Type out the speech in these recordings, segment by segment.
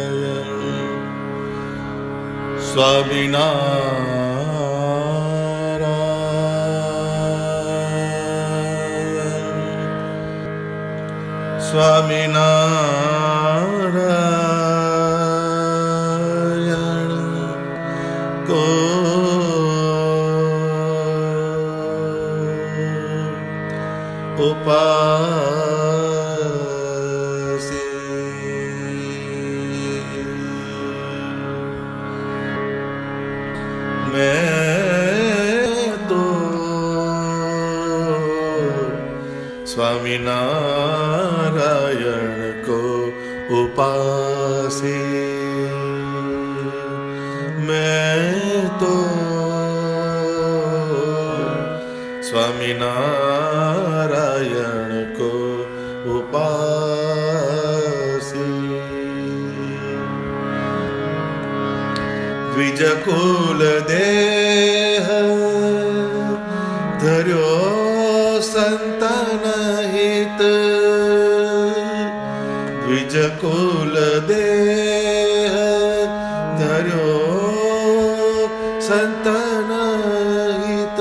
સ્વામિનારાયણ સ્વામિનારાયણ સ્વામિનારાયણ કો ઉપાસે मैं तो स्वामीनारायण को उपासे मैं तो स्वामीनारायण को उपासे द्विजकुल देह धर्यो संतन हित द्विजकुल देह धर्यो संतन हित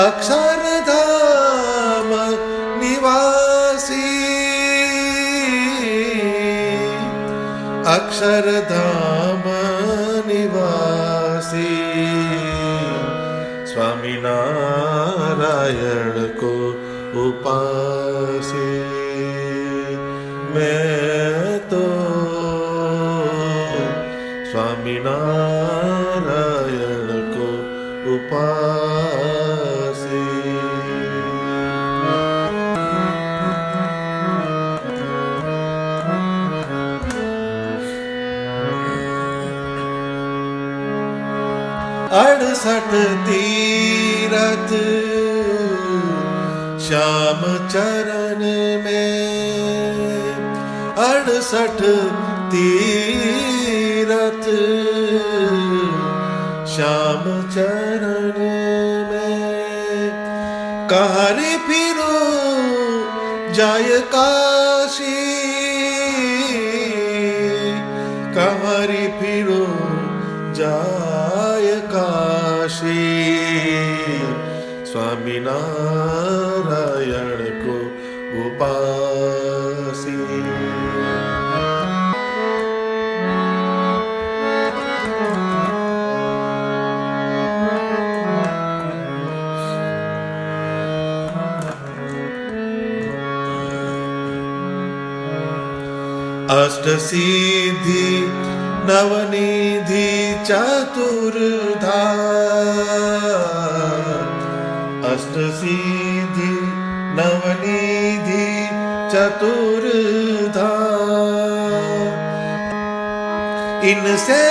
अक्षरधाम निवासी अक्षरधाम निवासी स्वामीनारायण को उपासे मैं तो स्वामीनारायण को उपासे अड़सठ तीरथ श्याम चरण में अड़सठ तीरथ श्याम चरण में कहारी फिरू जाय काशी कहारी फिरू जाय काशी स्वामीनारायण को उपासी अष्ट सिद्धि नवनिधि चतुर्धा अष्ट सिद्धि नवनिधि चतुर्धा इनसे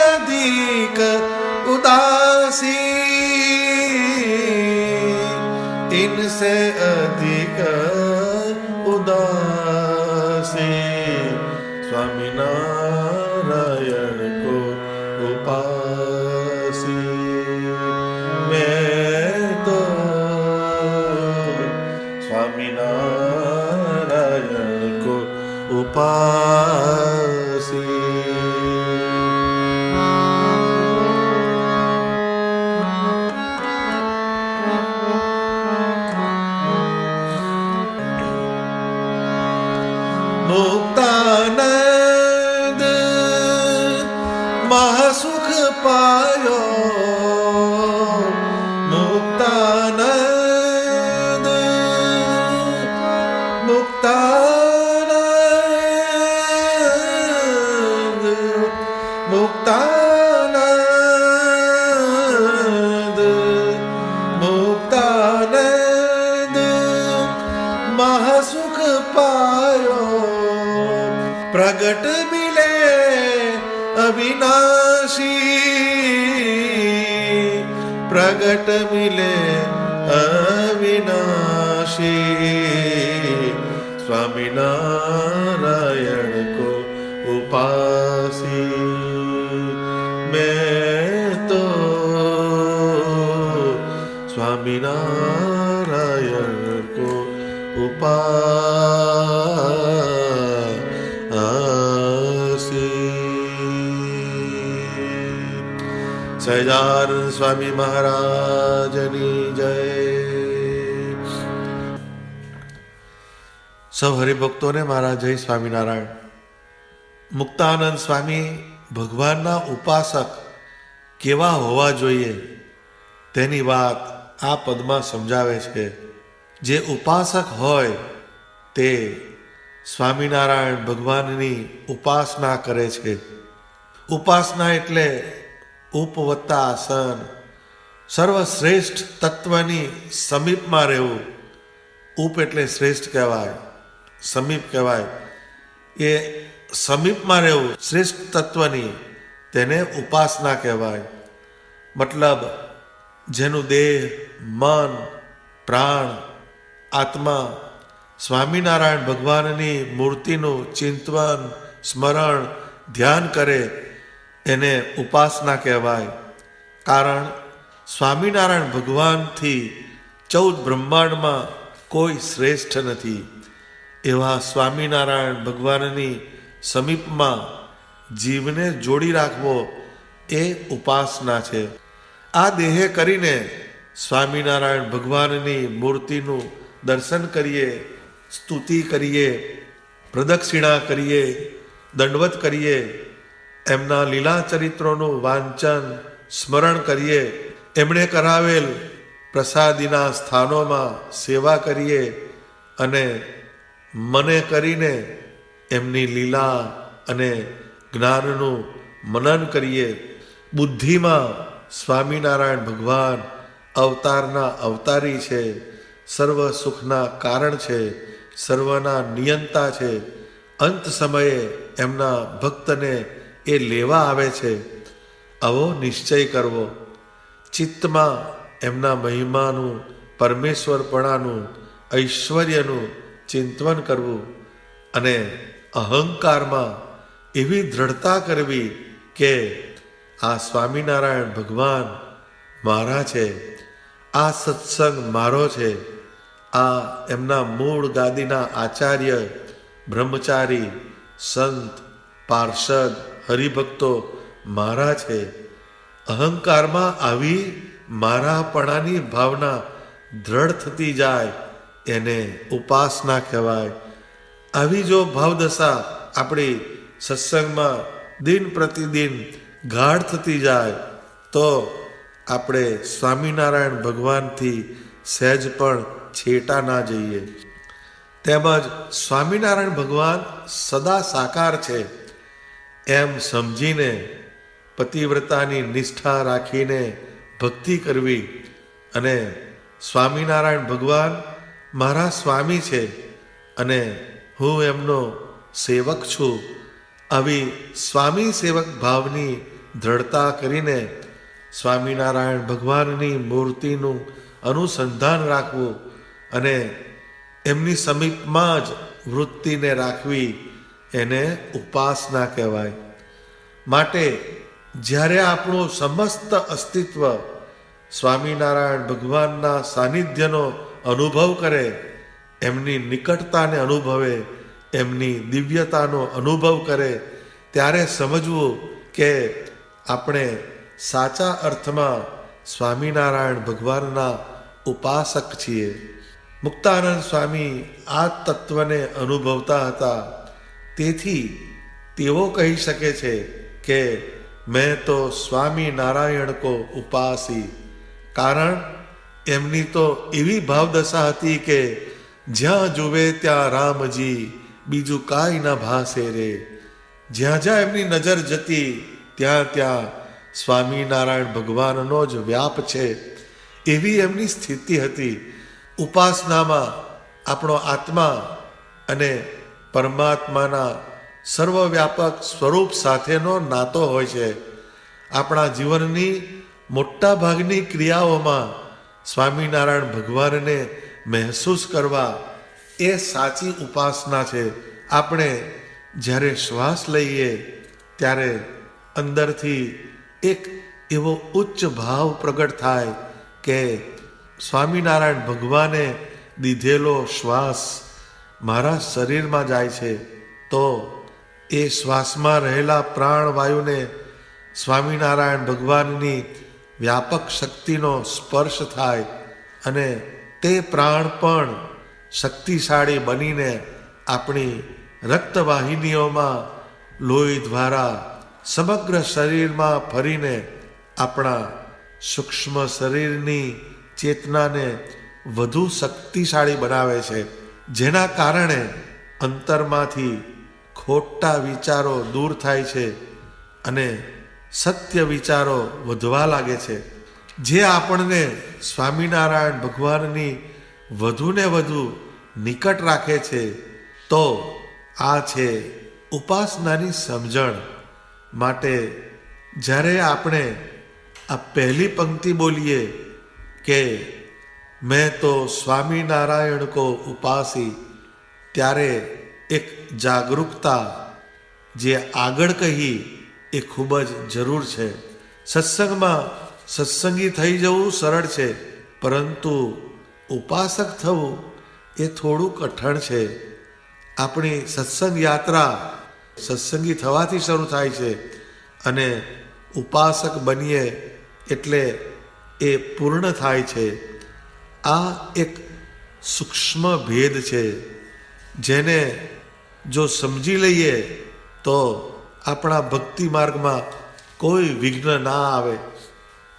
अधिक उदासी इनसे अधिक उदासी स्वामीनारायण को उपासी मैं तो स्वामीनारायण को उपासी मुक्तानंद महासुख पायो मुक्तानंद मुक्तानंद मुक्तानंद मुक्तानंद महासुख पायो प्रगट मिले अविनाशी प्रगट मिले अविनाशी स्वामीनारायण को उपासी मैं तो स्वामीनारायण ઉપાસી. સહજાનંદ સ્વામી મહારાજની જય. સૌ હરિભક્તોને મારા જય સ્વામિનારાયણ. મુક્તાનંદ સ્વામી ભગવાનના ઉપાસક કેવા હોવા જોઈએ તેની વાત આ પદમાં સમજાવે છે. જે ઉપાસક હોય તે સ્વામિનારાયણ ભગવાનની ઉપાસના કરે છે. ઉપાસના એટલે ઉપવત્તા આસન, સર્વશ્રેષ્ઠ તત્વની સમીપમાં રહેવું. ઉપ એટલે શ્રેષ્ઠ કહેવાય, સમીપ કહેવાય. એ સમીપમાં રહેવું શ્રેષ્ઠ તત્વની, તેને ઉપાસના કહેવાય. મતલબ જેનું દેહ, મન, પ્રાણ, આત્મા સ્વામિનારાયણ ભગવાનની મૂર્તિનું ચિંતન, સ્મરણ, ધ્યાન કરે એને ઉપાસના કહેવાય. કારણ સ્વામિનારાયણ ભગવાનથી 14 બ્રહ્માંડમાં કોઈ શ્રેષ્ઠ નથી. એવા સ્વામિનારાયણ ભગવાનની સમીપમાં જીવને જોડી રાખવો એ ઉપાસના છે. આ દેહે કરીને સ્વામિનારાયણ ભગવાનની મૂર્તિનું દર્શન કરીએ, સ્તુતિ કરીએ, પ્રદક્ષિણા કરીએ, દંડવત કરીએ, એમના લીલા ચરિત્રોનું વાંચન, સ્મરણ કરીએ, એમણે કરાવેલ પ્રસાદીના સ્થાનોમાં સેવા કરીએ અને મને કરીને એમની લીલા અને જ્ઞાનનું મનન કરીએ. બુદ્ધિમાં સ્વામિનારાયણ ભગવાન અવતારના અવતારી છે, સર્વ સુખના કારણ છે, સર્વના નિયંતા છે. અંત સમયે એમના ભક્તને એ લેવા આવે છે. આવો નિશ્ચય કરવો. ચિત્તમાં એમના મહિમાનું, પરમેશ્વરપણાનું, ઐશ્વર્યનું ચિંતન કરવું અને અહંકારમાં એવી દ્રઢતા કરવી કે આ સ્વામિનારાયણ ભગવાન મારા છે, આ સત્સંગ મારો છે, આ એમના મૂળ ગાદીના આચાર્ય, બ્રહ્મચારી, સંત, પાર્ષદ, હરિભક્તો મારા છે. અહંકારમાં આવી મારાપણાની ભાવના દ્રઢ થતી જાય એને ઉપાસના કહેવાય. આવી જો ભાવદશા આપણી સત્સંગમાં દિન પ્રતિદિન ગાઢ થતી જાય તો આપણે સ્વામિનારાયણ ભગવાનથી સહેજ પણ છેટા ના જઈએ. તેમજ સ્વામિનારાયણ ભગવાન સદા સાકાર છે એમ સમજીને પતિવ્રતાની નિષ્ઠા રાખીને ભક્તિ કરવી અને સ્વામિનારાયણ ભગવાન મારા સ્વામી છે અને હું એમનો સેવક છું, આવી સ્વામી સેવક ભાવની દ્રઢતા કરીને સ્વામિનારાયણ ભગવાનની મૂર્તિનું અનુસંધાન રાખવું અને એમની સમીપમાં જ વૃત્તિને રાખવી એને ઉપાસના કહેવાય. માટે જ્યારે આપણું સમસ્ત અસ્તિત્વ સ્વામિનારાયણ ભગવાનના સાનિધ્યનો અનુભવ કરે, એમની નિકટતાને અનુભવે, એમની દિવ્યતાનો અનુભવ કરે, ત્યારે સમજવું કે આપણે સાચા અર્થમાં સ્વામિનારાયણ ભગવાનના ઉપાસક છીએ. મુક્તાનંદ સ્વામી આ તત્વને અનુભવતા હતા. તેથી તેઓ કહી શકે છે કે મેં તો સ્વામિનારાયણ કો ઉપાસી. કારણ એમની તો એવી ભાવદશા હતી કે જ્યાં જુએ ત્યાં રામજી, બીજું કાંઈ ના ભાસે રે. જ્યાં જ્યાં એમની નજર જતી ત્યાં ત્યાં સ્વામિનારાયણ ભગવાનનો જ વ્યાપ છે, એવી એમની સ્થિતિ હતી. ઉપાસનામાં આપણો આત્મા અને પરમાત્માના સર્વવ્યાપક સ્વરૂપ સાથેનો નાતો હોય છે. આપણા જીવનની મોટા ભાગની ક્રિયાઓમાં સ્વામિનારાયણ ભગવાનને મહેસૂસ કરવા એ સાચી ઉપાસના છે. આપણે જ્યારે શ્વાસ લઈએ ત્યારે અંદરથી એક એવો ઉચ્ચ ભાવ પ્રગટ થાય કે સ્વામિનારાયણ ભગવાને દીધેલો શ્વાસ મારા શરીરમાં જાય છે તો એ શ્વાસમાં રહેલા પ્રાણવાયુને સ્વામિનારાયણ ભગવાનની વ્યાપક શક્તિનો સ્પર્શ થાય અને તે પ્રાણ પણ શક્તિશાળી બનીને આપણી રક્તવાહિનીઓમાં લોહી દ્વારા સમગ્ર શરીરમાં ફરીને આપણા સૂક્ષ્મ શરીરની ચેતનાને વધુ શક્તિશાળી બનાવે છે, જેના કારણે અંતરમાંથી ખોટા વિચારો દૂર થાય છે અને સત્ય વિચારો વધવા લાગે છે, જે આપણને સ્વામિનારાયણ ભગવાનની વધુને વધુ નિકટ રાખે છે. તો આ છે ઉપાસનાની સમજણ. માટે જ્યારે આપણે આ પહેલી પંક્તિ બોલીએ કે મેં તો સ્વામિનારાયણ કો ઉપાસી, ત્યારે એક જાગૃતતા જે આગળ કહી એ ખૂબ જ જરૂર છે. સત્સંગમાં સત્સંગી થઈ જવું સરળ છે, પરંતુ ઉપાસક થવું એ થોડું કઠણ છે. આપણી સત્સંગ યાત્રા સત્સંગી થવાથી શરૂ થાય છે અને ઉપાસક બનીએ એટલે એ પૂર્ણ થાય છે. આ એક સૂક્ષ્મ ભેદ છે, જેને જો સમજી લઈએ તો આપણા ભક્તિ માર્ગમાં કોઈ વિઘ્ન ના આવે.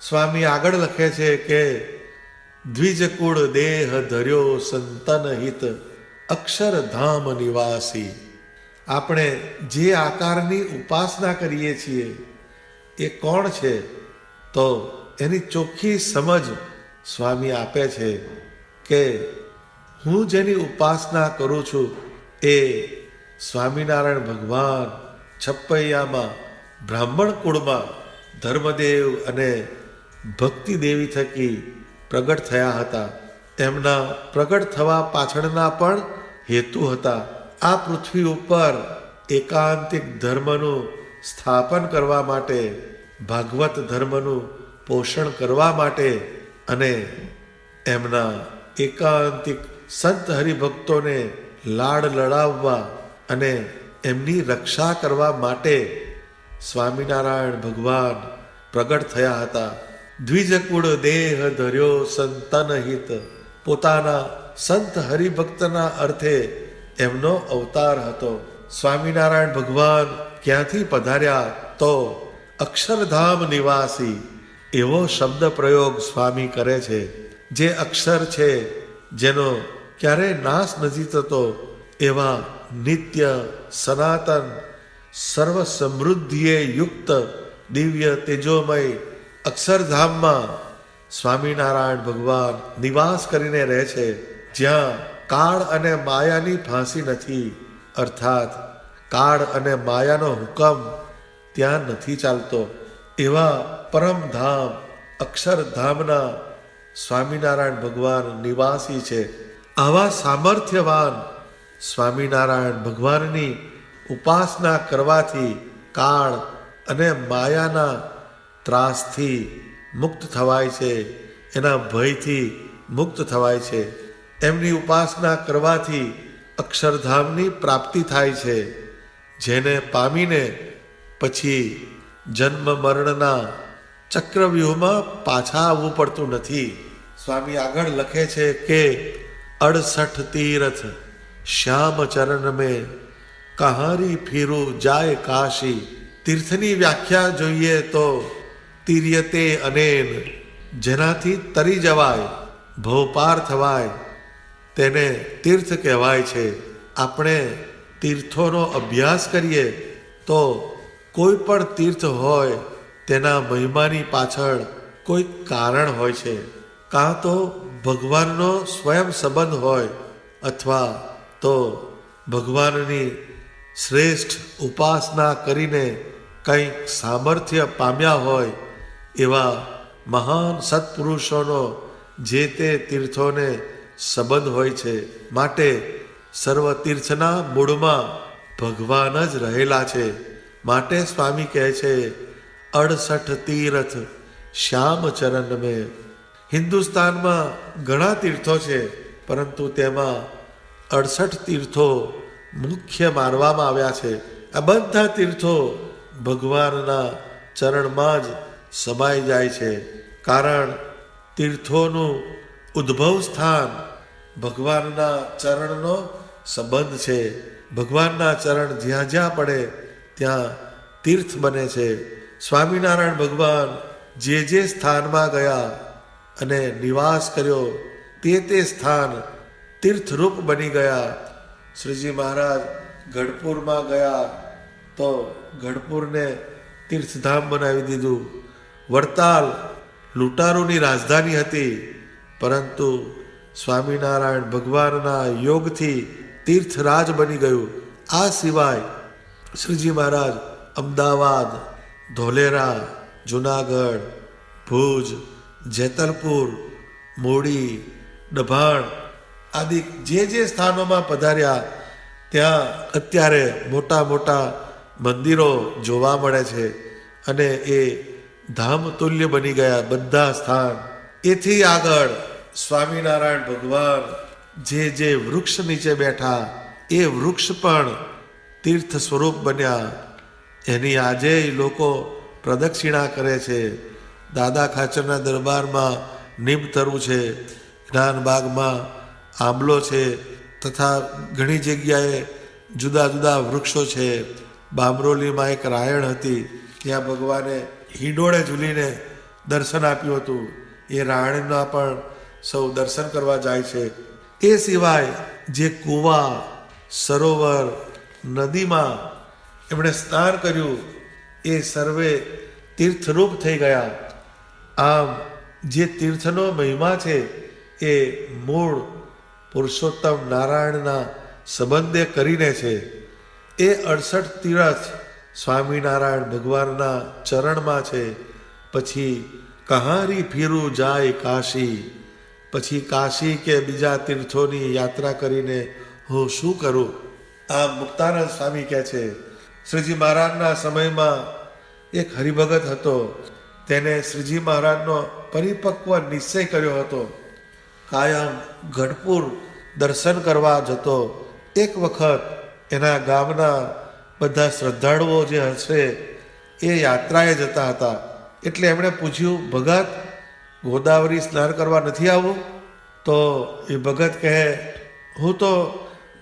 સ્વામી આગળ લખે છે કે દ્વિજકુળ દેહ ધર્યો સંતન હિત અક્ષરધામ નિવાસી. આપણે જે આકારની ઉપાસના કરીએ છીએ એ કોણ છે? તો એની ચોખ્ખી સમજ સ્વામી આપે છે કે હું જેની ઉપાસના કરું છું એ સ્વામિનારાયણ ભગવાન છપૈયામાં બ્રાહ્મણ કુળમાં ધર્મદેવ અને ભક્તિ દેવી થકી પ્રગટ થયા હતા. તેમના પ્રગટ થવા પાછળના પણ હેતુ હતા. આ પૃથ્વી ઉપર એકાંતિક ધર્મનું સ્થાપન કરવા માટે, ભાગવત ધર્મનું પોષણ કરવા માટે અને એમના એકાંતિક સંત હરિભક્તોને લાડ લડાવવા અને એમની રક્ષા કરવા માટે સ્વામિનારાયણ ભગવાન પ્રગટ થયા હતા. દ્વિજકુળ દેહ ધર્યો સંતન હિત, પોતાના સંત હરિભક્તના અર્થે એમનો અવતાર હતો. સ્વામિનારાયણ ભગવાન ક્યાંથી પધાર્યા? તો અક્ષરધામ નિવાસી એવો શબ્દ પ્રયોગ સ્વામી કરે છે. જે અક્ષર છે, જેનો ક્યારેય નાશ નથી થતો, એવા નિત્ય સનાતન સર્વ સમૃદ્ધિએ યુક્ત દિવ્ય તેજોમય અક્ષરધામમાં સ્વામિનારાયણ ભગવાન નિવાસ કરીને રહે છે, જ્યાં કાળ અને માયાની ફાંસી નથી. અર્થાત કાળ અને માયાનો હુકમ ત્યાં નથી ચાલતો. એવા પરમધામ અક્ષરધામના સ્વામિનારાયણ ભગવાન નિવાસી છે. આવા સામર્થ્યવાન સ્વામિનારાયણ ભગવાનની ઉપાસના કરવાથી કાળ અને માયાના ત્રાસથી મુક્ત થવાય છે, એના ભયથી મુક્ત થવાય છે. એમની ઉપાસના કરવાથી અક્ષરધામની પ્રાપ્તિ થાય છે, જેને પામીને પછી જન્મ મરણના ચક્રવ્યૂહમાં પાછા આવવું પડતું નથી. સ્વામી આગળ લખે છે કે 68 તીર્થ શ્યામ ચરણ મેં કહારી ફીરું જાય કાશી. તીર્થની વ્યાખ્યા જોઈએ તો તીર્યતે અનેન, જેનાથી તરી જવાય, ભવપાર થવાય, તેને તીર્થ કહેવાય છે. આપણે તીર્થોનો અભ્યાસ કરીએ તો કોઈ પણ તીર્થ હોય તેના મહિમાની પાછળ કોઈ કારણ હોય છે. કાં તો ભગવાનનો સ્વયં સંબંધ હોય અથવા તો ભગવાનની શ્રેષ્ઠ ઉપાસના કરીને કંઈક સામર્થ્ય પામ્યા હોય એવા મહાન સત્પુરુષોનો જે તે તીર્થોને સંબંધ હોય છે. માટે સર્વ તીર્થના મૂળમાં ભગવાન જ રહેલા છે. માટે સ્વામી કહે છે 68 તીર્થ શ્યામ ચરણ મેં. હિન્દુસ્તાનમાં ઘણા તીર્થો છે, પરંતુ તેમાં 68 તીર્થો મુખ્ય માનવામાં આવ્યા છે. આ બધા તીર્થો ભગવાનના ચરણમાં જ સમાઈ જાય છે. કારણ તીર્થોનું ઉદ્ભવ સ્થાન ભગવાનના ચરણનો સંબંધ છે. ભગવાનના ચરણ જ્યાં જ્યાં પડે ત્યાં તીર્થ બને છે. સ્વામિનારાયણ ભગવાન જે સ્થાનમાં ગયા અને નિવાસ કર્યો તે સ્થાન તીર્થરૂપ બની ગયા. શ્રીજી મહારાજ ગઢપુરમાં ગયા તો ગઢપુરને તીર્થધામ બનાવી દીધું. વડતાલ લૂંટારૂની રાજધાની હતી, પરંતુ સ્વામિનારાયણ ભગવાનના યોગથી તીર્થરાજ બની ગયું. આ સિવાય શ્રીજી મહારાજ અમદાવાદ, ધોલેરા, જુનાગઢ, ભુજ, જેતલપુર, મૂડી, દભાણ આદિ જે સ્થાનોમાં પધાર્યા ત્યાં અત્યારે મોટા મોટા મંદિરો જોવા મળે છે અને એ ધામ તુલ્ય બની ગયા બધા સ્થાન. એથી આગળ સ્વામિનારાયણ ભગવાન જે વૃક્ષ નીચે બેઠા એ વૃક્ષ પણ તીર્થ સ્વરૂપ બન્યા. એની આજે લોકો પ્રદક્ષિણા કરે છે. દાદા ખાચરના દરબારમાં નીમતરુ છે, જ્ઞાનબાગમાં આંબલો છે, તથા ઘણી જગ્યાએ જુદા જુદા વૃક્ષો છે. બામરોલીમાં એક રાયણ હતી, ત્યાં ભગવાને હિંડોળે ઝૂલીને દર્શન આપ્યું હતું. એ રાયણના પણ સૌ દર્શન કરવા જાય છે. એ સિવાય જે કૂવા, સરોવર, નદીમાં એમણે સ્નાન કર્યું એ સર્વે તીર્થરૂપ થઈ ગયા. આમ જે તીર્થનો મહિમા છે એ મૂળ પુરુષોત્તમ નારાયણના સંબંધે કરીને છે. એ 68 તીર્થ સ્વામિનારાયણ ભગવાનના ચરણમાં છે. પછી કહારી ફીરું જાય કાશી, પછી કાશી કે બીજા તીર્થોની યાત્રા કરીને હું શું કરું? આ મુક્તાનંદ સ્વામી કહે છે. શ્રીજી મહારાજના સમયમાં એક હરિભગત હતો, તેને શ્રીજી મહારાજનો પરિપક્વ નિશ્ચય કર્યો હતો. કાયમ ગઢપુર દર્શન કરવા જતો. એક વખત એના ગામના બધા શ્રદ્ધાળુઓ જે હશે એ યાત્રાએ જતા હતા, એટલે એમણે પૂછ્યું, ભગત ગોદાવરી સ્નાન કરવા નથી આવવું? તો એ ભગત કહે, હું તો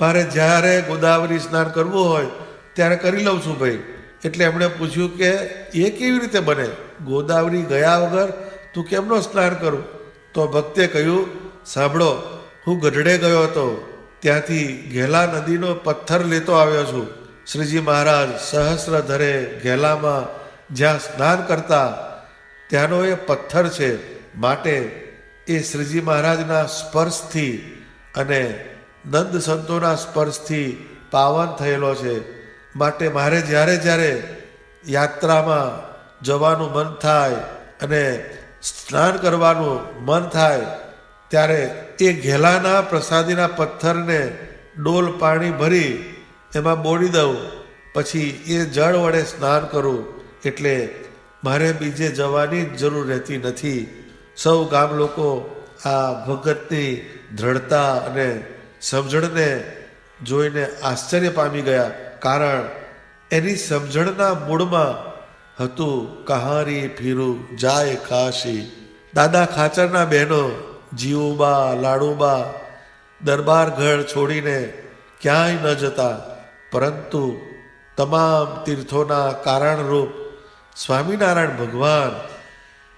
મારે જ્યારે ગોદાવરી સ્નાન કરવું હોય ત્યારે કરી લઉં છું ભાઈ. એટલે એમણે પૂછ્યું કે એ કેવી રીતે બને? ગોદાવરી ગયા વગર તું કેમનો સ્નાન કરું? તો ભક્તે કહ્યું, સાંભળો, હું ગઢડે ગયો હતો, ત્યાંથી ઘેલા નદીનો પથ્થર લેતો આવ્યો છું. શ્રીજી મહારાજ સહસ્રધરે ઘેલામાં જ્યાં સ્નાન કરતા ત્યાંનો એ પથ્થર છે, માટે એ શ્રીજી મહારાજના સ્પર્શથી અને નંદ સંતોના સ્પર્શથી પાવન થયેલો છે. માટે મારે જ્યારે યાત્રામાં જવાનું મન થાય અને સ્નાન કરવાનું મન થાય ત્યારે એ ઘેલાના પ્રસાદીના પથ્થરને ડોલ પાણી ભરી એમાં બોળી દઉં, પછી એ જળ વડે સ્નાન કરું. એટલે મારે બીજે જવાની જ જરૂર રહેતી નથી. સૌ ગામ લોકો આ ભગતની દ્રઢતા અને સમજણને જોઈને આશ્ચર્ય પામી ગયા. કારણ એની સમજણના મૂળમાં હતું કહારી ફીરું જાય કાશી. દાદા ખાચરના બહેનો જીવુબા, લાડુબા દરબાર ઘર છોડીને ક્યાંય ન જતા, પરંતુ તમામ તીર્થોના કારણરૂપ સ્વામિનારાયણ ભગવાન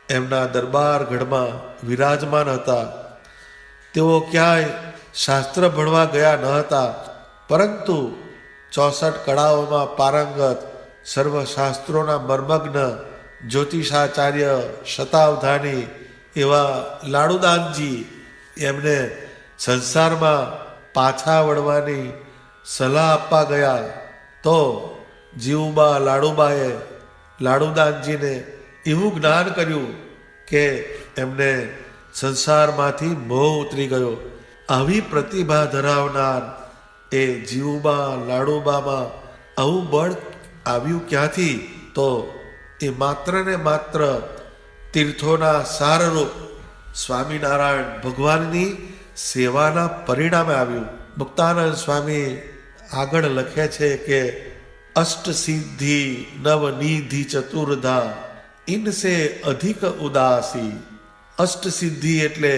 એમના દરબાર ગઢમાં વિરાજમાન હતા. તેઓ ક્યાંય શાસ્ત્ર ભણવા ગયા ન હતા, પરંતુ 64 કળાઓમાં પારંગત, સર્વશાસ્ત્રોના મર્મજ્ઞ, જ્યોતિષાચાર્ય, શતાવધાની એવા લાડુદાનજી એમને સંસારમાં પાછા વળવાની સલાહ આપવા ગયા. તો જીવુબા, લાડુબાએ લાડુદાનજીને એવું જ્ઞાન કર્યું કે એમને સંસારમાંથી મોહ ઉતરી ગયો. આવી પ્રતિભા ધરાવનાર એ જીવુબા, લાડુબામાં આવું બળ આવ્યું ક્યાંથી? તો એ માત્ર ને માત્ર તીર્થોના સારરૂપ સ્વામિનારાયણ ભગવાનની સેવાના પરિણામે આવ્યું. મુક્તાનંદ સ્વામી આગળ લખે છે કે અષ્ટ સિદ્ધિ નવનિધિ ચતુર્ધા ઇનસે અધિક ઉદાસી. અષ્ટ સિદ્ધિ એટલે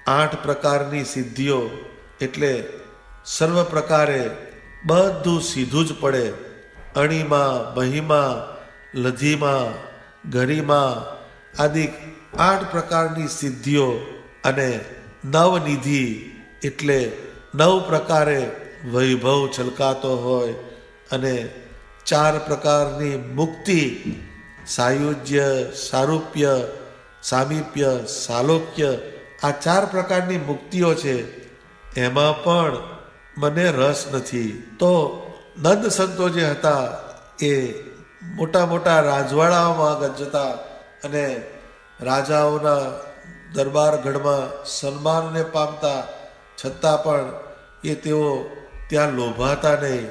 8 પ્રકારની સિદ્ધિઓ, એટલે સર્વ પ્રકારે બધું સીધું જ પડે. અણીમાં, મહીમાં, લધીમાં, ગરિમાં આદિ 8 પ્રકારની સિદ્ધિઓ અને નવનિધિ એટલે 9 પ્રકારે વૈભવ છલકાતો હોય અને 4 પ્રકારની મુક્તિ, સાયુજ્ય, સારૂપ્ય, સામીપ્ય, સાલોક્ય, આ 4 પ્રકારની મુક્તિઓ છે. એમાં પણ મને રસ નથી. તો નંદ સંતો જે હતા એ મોટા મોટા રાજવાડાઓમાં જતા અને રાજાઓના દરબારગઢમાં સન્માનને પામતા, છતાં પણ એ તેઓ ત્યાં લોભાતા નહીં.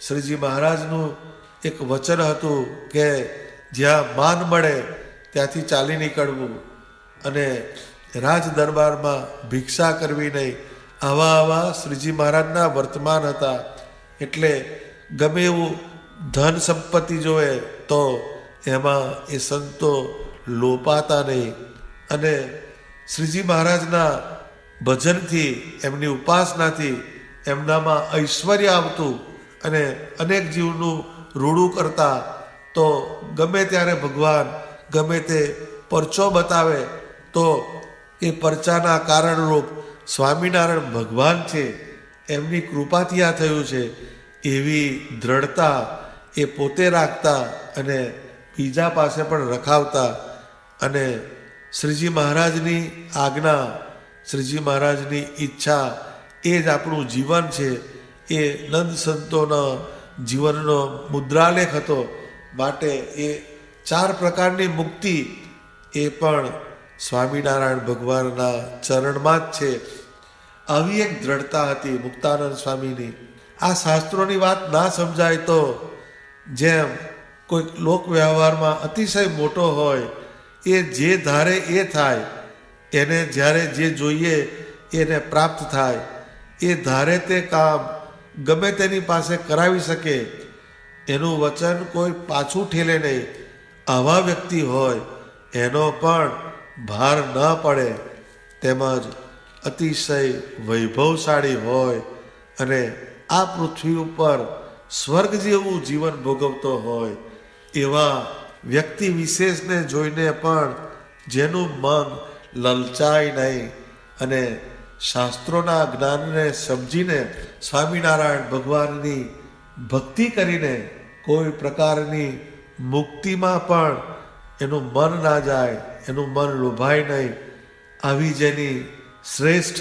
શ્રીજી મહારાજનું એક વચન હતું કે જ્યાં માન મળે ત્યાંથી ચાલી નીકળવું અને રાજ દરબારમાં ભિક્ષા કરવી નહીં. આવા શ્રીજી મહારાજના વર્તમાન હતા. એટલે ગમે એવું ધન સંપત્તિ જોવે તો એમાં એ સંતો લોપાતા નહીં અને શ્રીજી મહારાજના ભજનથી, એમની ઉપાસનાથી એમનામાં ઐશ્વર્ય આવતું અને અનેક જીવનું રૂડું કરતા. તો ગમે ત્યારે ભગવાન ગમે તે પરચો બતાવે તો એ પરચાના કારણરૂપ સ્વામિનારાયણ ભગવાન છે, એમની કૃપાથી આ થયું છે, એવી દ્રઢતા એ પોતે રાખતા અને બીજા પાસે પણ રખાવતા. અને શ્રીજી મહારાજની આજ્ઞા, શ્રીજી મહારાજની ઈચ્છા એ જ આપણું જીવન છે. એ નંદ સંતોના જીવનનો મુદ્રાલેખ હતો. માટે એ 4 પ્રકારની મુક્તિ એ પણ સ્વામિનારાયણ ભગવાનના ચરણમાં જ છે. આવી એક દ્રઢતા હતી મુક્તાનંદ સ્વામીની. આ શાસ્ત્રોની વાત ના સમજાય તો જેમ કોઈક લોક વ્યવહારમાં અતિશય મોટો હોય, એ જે ધારે એ થાય, એને જ્યારે જે જોઈએ એને પ્રાપ્ત થાય, એ ધારે તે કામ ગમે તેની પાસે કરાવી શકે, એનું વચન કોઈ પાછું ઠેલે નહીં. આવા વ્યક્તિ હોય એનો પણ ભાર ન પડે. તેમજ અતિશય વૈભવશાળી હોય અને આ પૃથ્વી ઉપર સ્વર્ગ જેવું જીવન ભોગવતો હોય, એવા વ્યક્તિ વિશેષને જોઈને પણ જેનું મન લલચાય નહીં અને શાસ્ત્રોના જ્ઞાનને સમજીને સ્વામિનારાયણ ભગવાનની ભક્તિ કરીને કોઈ પ્રકારની મુક્તિમાં પણ એનું મન ના જાય, એનું મન લોભાય નહીં. આવી જેની શ્રેષ્ઠ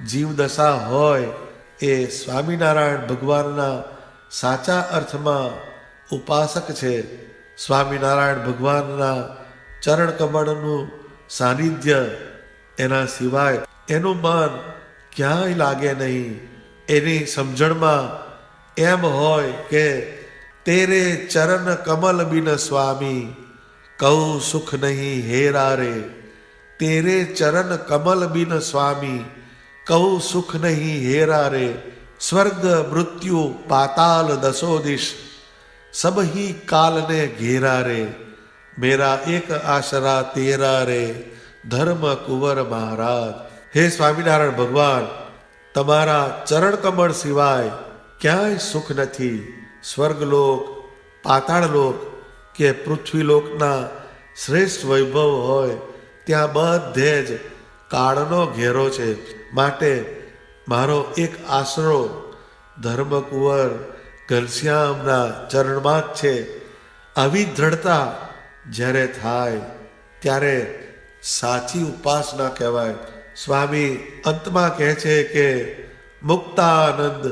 જીવદશા હોય એ સ્વામિનારાયણ ભગવાનના સાચા અર્થમાં ઉપાસક છે. સ્વામિનારાયણ ભગવાનના ચરણ કમળનું સાનિધ્ય એના સિવાય એનું મન ક્યાંય લાગે નહીં. એની સમજણમાં એમ હોય કે તેરે ચરણ કમલ બિન સ્વામી કહું સુખ નહીં હેરા રે. તેરે ચરણ કમલ બિન સ્વામી કહું સુખ નહીં હેરા રે. સ્વર્ગ મૃત્યુ પાતાલ દસો દિશ સબ ही काल ने घेरा रे. मेरा एक आशरा तेरा रे ધર્મ કુંવર મહારાજ. હે સ્વામિનારાયણ ભગવાન, તમારા ચરણ કમળ સિવાય ક્યાંય સુખ નથી. સ્વર્ગલોક, પાતાળલોક કે પૃથ્વીલોકના શ્રેષ્ઠ વૈભવ હોય ત્યાં બધે જ કાળનો ઘેરો છે. માટે મારો એક આશરો ધર્મકુંવર ઘનશ્યામના ચરણમાં જ છે. આવી દ્રઢતા જ્યારે થાય ત્યારે સાચી ઉપાસના કહેવાય. સ્વામી અંતમાં કહે છે કે મુક્તાનંદ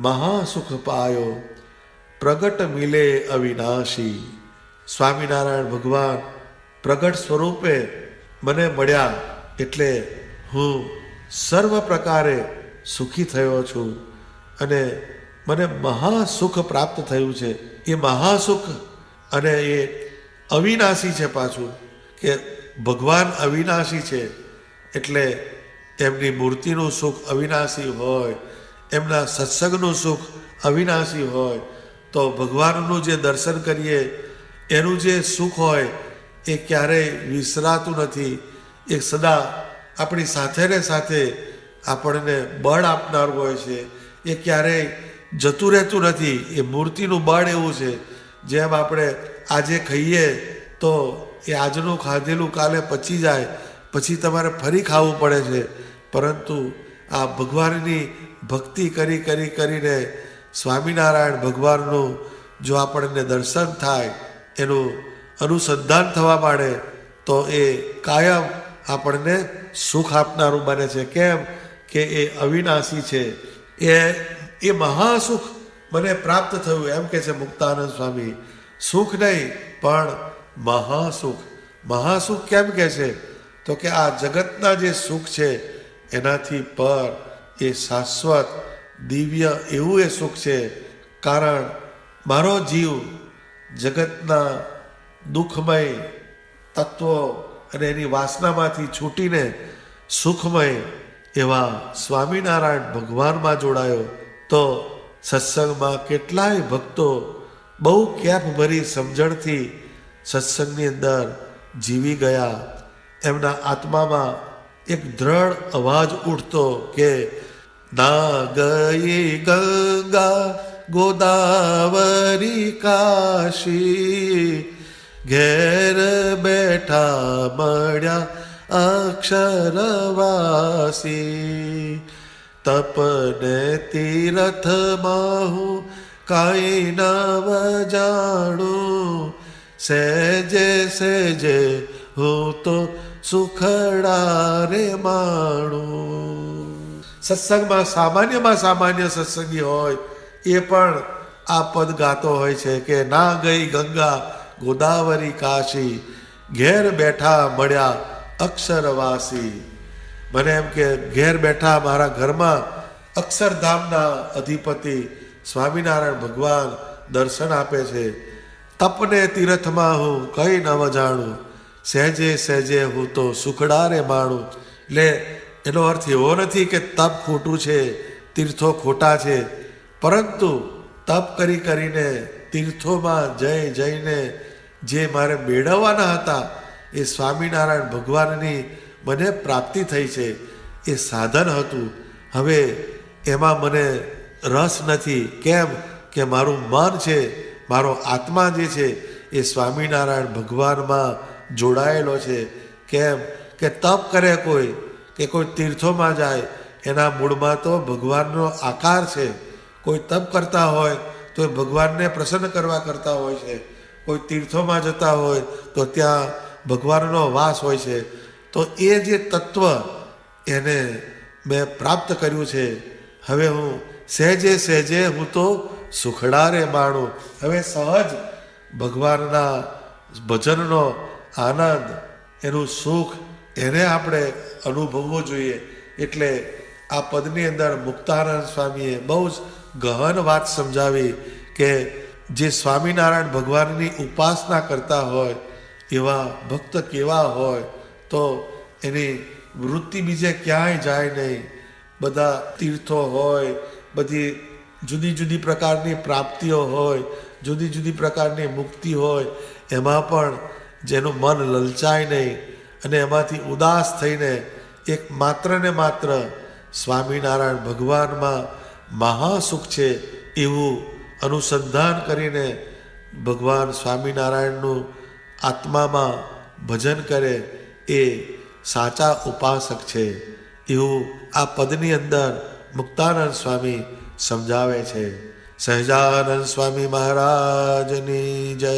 મહાસુખ પાયો પ્રગટ મિલે અવિનાશી. સ્વામિનારાયણ ભગવાન પ્રગટ સ્વરૂપે મને મળ્યા એટલે હું સર્વ પ્રકારે સુખી થયો છું અને મને મહાસુખ પ્રાપ્ત થયું છે. એ મહાસુખ અને એ અવિનાશી છે. પાછું કે ભગવાન અવિનાશી છે એટલે એમની મૂર્તિનું સુખ અવિનાશી હોય, એમના સત્સંગનું સુખ અવિનાશી હોય, તો ભગવાનનું જે દર્શન કરીએ એનું જે સુખ હોય એ ક્યારેય વિસરાતું નથી. એ સદા આપણી સાથે ને સાથે આપણને બળ આપનાર હોય છે. એ ક્યારેય જતું રહેતું નથી. એ મૂર્તિનું બળ એવું છે, જેમ આપણે આજે ખાઈએ તો એ આજનું ખાધેલું કાલે પચી જાય, પછી તમારે ફરી ખાવું પડે છે. પરંતુ આ ભગવાનની ભક્તિ કરીને સ્વામિનારાયણ ભગવાનનું જો આપણને દર્શન થાય, એનું અનુસંધાન થવા માંડે, તો એ કાયમ આપણને સુખ આપનારું બને છે. કેમ કે એ અવિનાશી છે. એ મહાસુખ મને પ્રાપ્ત થયું, એમ કે છે મુક્તાનંદ સ્વામી. સુખ નહીં પણ મહાસુખ. મહાસુખ કેમ કે છે? તો કે આ જગતના જે સુખ છે એનાથી પર એ શાશ્વત દિવ્ય એવું એ સુખ છે. કારણ મારો જીવ જગતના દુઃખમય તત્વો અને એની વાસનામાંથી છૂટીને સુખમય એવા સ્વામિનારાયણ ભગવાનમાં જોડાયો. તો સત્સંગમાં કેટલાય ભક્તો બહુ કેફભરી સમજણથી સત્સંગની અંદર જીવી ગયા. એમના આત્મામાં એક દ્રઢ અવાજ ઉઠતો કે ના ગઈ ગંગા ગોદાવરી કાશી, ઘેર બેઠા મળ્યા અક્ષરવાસી. તપને તીરથમાં હું કાંઈ નવ જાણું, સહેજે સહેજે હું તો સુખડા રે માણું. સત્સંગમાં સામાન્ય સત્સંગી હોય એ પણ આ પદ ગાતો હોય છે કે ના ગઈ ગંગા ગોદાવરી કાશી, ઘેર બેઠા મળ્યા અક્ષરવાસી. મને એમ કે ઘેર બેઠા મારા ઘરમાં અક્ષરધામના અધિપતિ સ્વામિનારાયણ ભગવાન દર્શન આપે છે. તપને તીરથમાં હું કઈ ન જાણું, સહેજે સહેજે હું તો સુખડા રે માણું. એટલે એનો અર્થ એવો નથી કે તપ ખોટું છે, તીર્થો ખોટા છે, પરંતુ તપ કરીને તીર્થોમાં જઈને જે મારે મેળવવાના હતા એ સ્વામિનારાયણ ભગવાનની મને પ્રાપ્તિ થઈ છે. એ સાધન હતું. હવે એમાં મને રસ નથી. કેમ કે મારું મન છે, મારો આત્મા જે છે એ સ્વામિનારાયણ ભગવાનમાં જોડાયેલો છે. કેમ કે તપ કરે કોઈ કે કોઈ તીર્થોમાં જાય, એના મૂળમાં તો ભગવાનનો આકાર છે. કોઈ તપ કરતા હોય તો એ ભગવાનને પ્રસન્ન કરવા કરતા હોય છે. કોઈ તીર્થોમાં જતા હોય તો ત્યાં ભગવાનનો વાસ હોય છે. તો એ જે તત્વ એને મેં પ્રાપ્ત કર્યું છે. હવે હું સહેજે સહેજે હું તો સુખડા રે માણું. હવે સહજ ભગવાનના ભજનનો આનંદ, એનું સુખ એને આપણે અનુભવવું જોઈએ. એટલે આ પદની અંદર મુક્તાનંદ સ્વામીએ બહુ જ ગહન વાત સમજાવી કે જે સ્વામિનારાયણ ભગવાનની ઉપાસના કરતા હોય એવા ભક્ત કેવા હોય, તો એની વૃત્તિ બીજે ક્યાંય જાય નહીં. બધા તીર્થો હોય, બધી જુદી જુદી પ્રકારની પ્રાપ્તિઓ હોય, જુદી જુદી પ્રકારની મુક્તિ હોય, એમાં પણ જેનું મન લલચાય નહીં અને એમાંથી ઉદાસ થઈને એક માત્ર ને માત્ર સ્વામિનારાયણ ભગવાનમાં મહાસુખ છે એવું અનુસંધાન કરીને ભગવાન સ્વામિનારાયણનું આત્મામાં ભજન કરે એ સાચા ઉપાસક છે એવું આ પદની અંદર મુક્તાનંદ સ્વામી સમજાવે છે. સહજાનંદ સ્વામી મહારાજની જય.